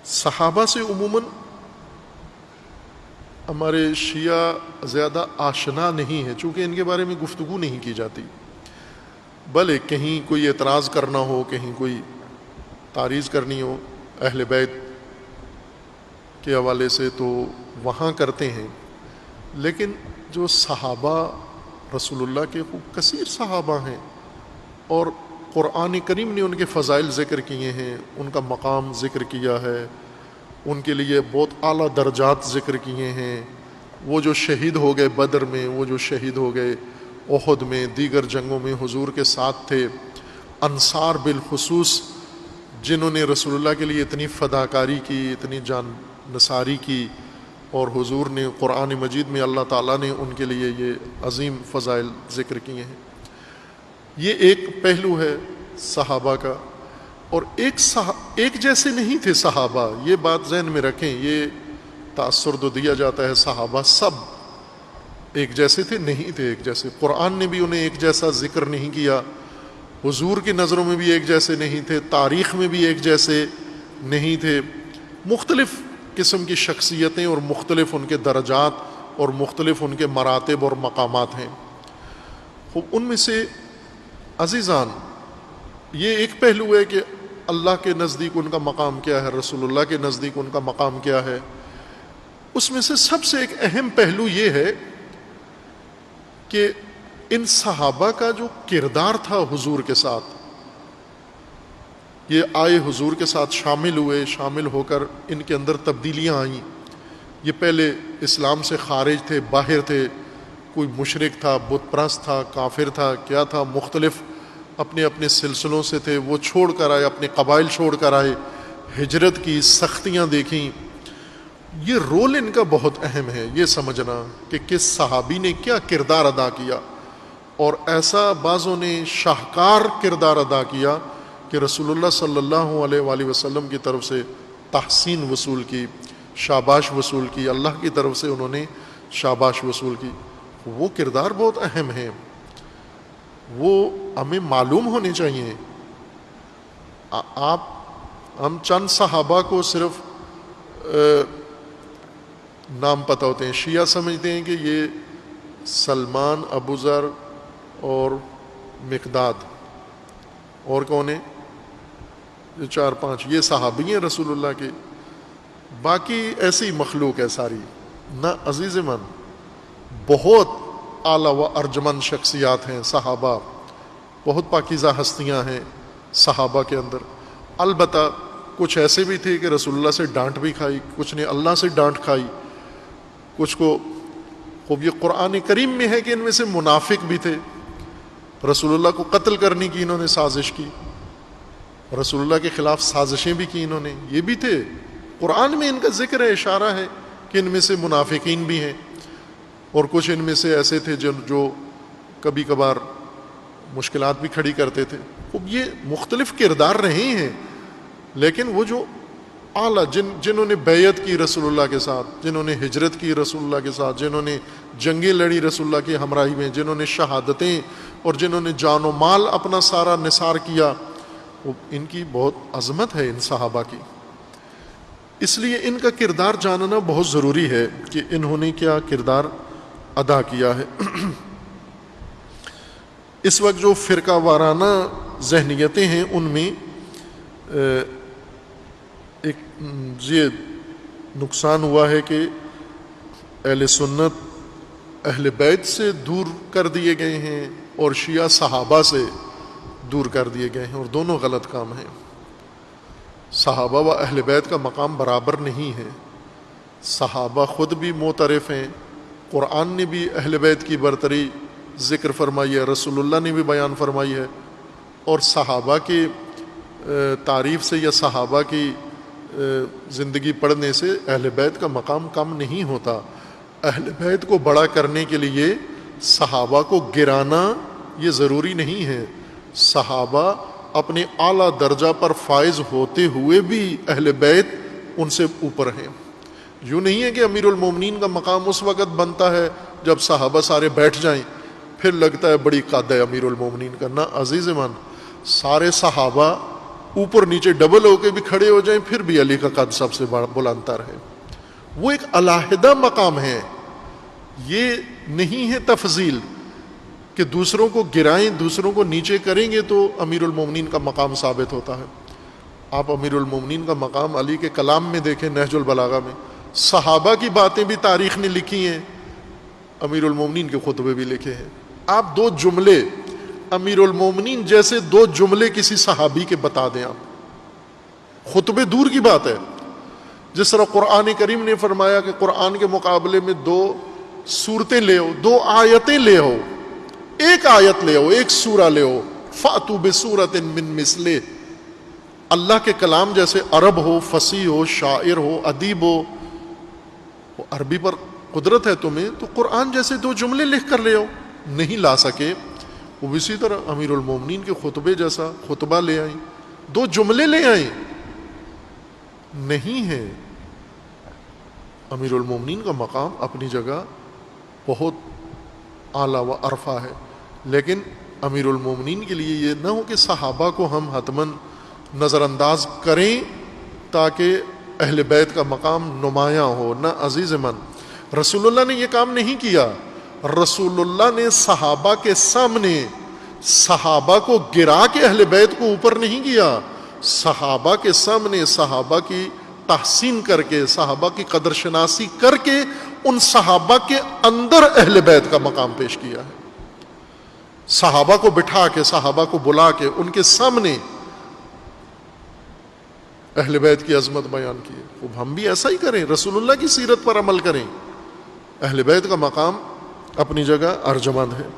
صحابہ سے عموماً ہمارے شیعہ زیادہ آشنا نہیں ہے، چونکہ ان کے بارے میں گفتگو نہیں کی جاتی، بھلے کہیں کوئی اعتراض کرنا ہو، کہیں کوئی تعریض کرنی ہو اہل بیت کے حوالے سے تو وہاں کرتے ہیں، لیکن جو صحابہ رسول اللہ کے خوب کثیر صحابہ ہیں، اور قرآن کریم نے ان کے فضائل ذکر کیے ہیں، ان کا مقام ذکر کیا ہے، ان کے لیے بہت اعلیٰ درجات ذکر کیے ہیں۔ وہ جو شہید ہو گئے بدر میں، وہ جو شہید ہو گئے احد میں، دیگر جنگوں میں حضور کے ساتھ تھے، انصار بالخصوص جنہوں نے رسول اللہ کے لیے اتنی فداکاری کی، اتنی جان نثاری کی، اور حضور نے قرآن مجید میں اللہ تعالیٰ نے ان کے لیے یہ عظیم فضائل ذکر کیے ہیں۔ یہ ایک پہلو ہے صحابہ کا، اور ایک جیسے نہیں تھے صحابہ، یہ بات ذہن میں رکھیں۔ یہ تاثر تو دیا جاتا ہے صحابہ سب ایک جیسے تھے، نہیں تھے ایک جیسے۔ قرآن نے بھی انہیں ایک جیسا ذکر نہیں کیا، حضور کی نظروں میں بھی ایک جیسے نہیں تھے، تاریخ میں بھی ایک جیسے نہیں تھے، مختلف قسم کی شخصیتیں اور مختلف ان کے درجات اور مختلف ان کے مراتب اور مقامات ہیں۔ خوب ان میں سے عزیزان یہ ایک پہلو ہے کہ اللہ کے نزدیک ان کا مقام کیا ہے، رسول اللہ کے نزدیک ان کا مقام کیا ہے۔ اس میں سے سب سے ایک اہم پہلو یہ ہے کہ ان صحابہ کا جو کردار تھا حضور کے ساتھ، یہ آئے حضور کے ساتھ شامل ہوئے، شامل ہو کر ان کے اندر تبدیلیاں آئیں۔ یہ پہلے اسلام سے خارج تھے، باہر تھے، کوئی مشرک تھا، بت پرست تھا، کافر تھا، کیا تھا، مختلف اپنے اپنے سلسلوں سے تھے، وہ چھوڑ کر آئے، اپنے قبائل چھوڑ کر آئے، ہجرت کی، سختیاں دیکھیں۔ یہ رول ان کا بہت اہم ہے، یہ سمجھنا کہ کس صحابی نے کیا کردار ادا کیا، اور ایسا بعضوں نے شاہکار کردار ادا کیا کہ رسول اللہ صلی اللہ علیہ وآلہ وسلم کی طرف سے تحسین وصول کی، شاباش وصول کی، اللہ کی طرف سے انہوں نے شاباش وصول کی۔ وہ کردار بہت اہم ہیں، وہ ہمیں معلوم ہونے چاہیے۔ ہم چند صحابہ کو صرف نام پتہ ہوتے ہیں، شیعہ سمجھتے ہیں کہ یہ سلمان، ابو ذر اور مقداد، اور کون ہیں؟ یہ 4-5 یہ صحابی ہیں رسول اللہ کے، باقی ایسی مخلوق ہے ساری۔ نہ عزیز من، بہت اعلیٰ و ارجمند شخصیات ہیں صحابہ، بہت پاکیزہ ہستیاں ہیں صحابہ کے اندر۔ البتہ کچھ ایسے بھی تھے کہ رسول اللہ سے ڈانٹ بھی کھائی، کچھ نے اللہ سے ڈانٹ کھائی، کچھ کو خوب یہ قرآن کریم میں ہے کہ ان میں سے منافق بھی تھے، رسول اللہ کو قتل کرنے کی انہوں نے سازش کی، رسول اللہ کے خلاف سازشیں بھی کی انہوں نے، یہ بھی تھے۔ قرآن میں ان کا ذکر ہے، اشارہ ہے کہ ان میں سے منافقین بھی ہیں، اور کچھ ان میں سے ایسے تھے جو کبھی کبھار مشکلات بھی کھڑی کرتے تھے۔ خوب یہ مختلف کردار رہے ہیں، لیکن وہ جو اعلیٰ جنہوں نے بیعت کی رسول اللہ کے ساتھ، جنہوں نے ہجرت کی رسول اللہ کے ساتھ، جنہوں نے جنگیں لڑی رسول اللہ کی ہمراہی میں، جنہوں نے شہادتیں اور جنہوں نے جان و مال اپنا سارا نثار کیا، ان کی بہت عظمت ہے ان صحابہ کی۔ اس لیے ان کا کردار جاننا بہت ضروری ہے کہ انہوں نے کیا کردار ادا کیا ہے۔ اس وقت جو فرقہ وارانہ ذہنیتیں ہیں ان میں ایک یہ نقصان ہوا ہے کہ اہل سنت اہل بیت سے دور کر دیے گئے ہیں، اور شیعہ صحابہ سے دور کر دیے گئے ہیں، اور دونوں غلط کام ہیں۔ صحابہ و اہل بیت کا مقام برابر نہیں ہے۔ صحابہ خود بھی معترف ہیں، قرآن نے بھی اہل بیت کی برتری ذکر فرمائی ہے، رسول اللہ نے بھی بیان فرمائی ہے، اور صحابہ کی تعریف سے یا صحابہ کی زندگی پڑھنے سے اہل بیت کا مقام کم نہیں ہوتا۔ اہل بیت کو بڑا کرنے کے لیے صحابہ کو گرانا یہ ضروری نہیں ہے۔ صحابہ اپنے اعلیٰ درجہ پر فائز ہوتے ہوئے بھی اہل بیت ان سے اوپر ہیں۔ یوں نہیں ہے کہ امیر المومنین کا مقام اس وقت بنتا ہے جب صحابہ سارے بیٹھ جائیں، پھر لگتا ہے بڑی قد ہے امیر المومنین کا۔ نہ عزیز من، سارے صحابہ اوپر نیچے ڈبل ہو کے بھی کھڑے ہو جائیں پھر بھی علی کا قد سب سے بلند تر ہے. وہ ایک علیحدہ مقام ہے. یہ نہیں ہے تفضیل کہ دوسروں کو گرائیں دوسروں کو نیچے کریں گے تو امیر المومنین کا مقام ثابت ہوتا ہے. آپ امیر المومنین کا مقام علی کے کلام میں دیکھیں, نہج البلاغہ میں صحابہ کی باتیں بھی تاریخ نے لکھی ہیں, امیر المومنین کے خطبے بھی لکھے ہیں. آپ دو جملے امیر المومنین جیسے دو جملے کسی صحابی کے بتا دیں, آپ خطبے دور کی بات ہے. جس طرح قرآن کریم نے فرمایا کہ قرآن کے مقابلے میں 2 سورتیں لے ہو, 2 آیتیں لے ہو, ایک آیت لے ہو, ایک سورہ لے ہو, فَأْتُوا بِسُورَةٍ مِّن مِثْلِهِ. اللہ کے کلام جیسے عرب ہو, فصیح ہو, شاعر ہو, ادیب ہو, عربی پر قدرت ہے تمہیں تو قرآن جیسے 2 جملے لکھ کر لے ہو. نہیں لا سکے, وہ اسی طرح امیر المومنین کے خطبے جیسا خطبہ لے آئیں, 2 جملے لے آئیں. نہیں ہے. امیر المومنین کا مقام اپنی جگہ بہت اعلیٰ و عرفہ ہے, لیکن امیر المومنین کے لیے یہ نہ ہو کہ صحابہ کو ہم حتماً نظر انداز کریں تاکہ اہل بیت کا مقام نمایاں ہو. نہ عزیز من, رسول اللہ نے یہ کام نہیں کیا. رسول اللہ نے صحابہ کے سامنے صحابہ کو گرا کے اہل بیت کو اوپر نہیں کیا. صحابہ کے سامنے صحابہ کی تحسین کر کے, صحابہ کی قدر شناسی کر کے ان صحابہ کے اندر اہل بیت کا مقام پیش کیا ہے. صحابہ کو بٹھا کے, صحابہ کو بلا کے ان کے سامنے اہل بیت کی عظمت بیان کی. ہم بھی ایسا ہی کریں, رسول اللہ کی سیرت پر عمل کریں. اہل بیت کا مقام اپنی جگہ ارجمند ہے.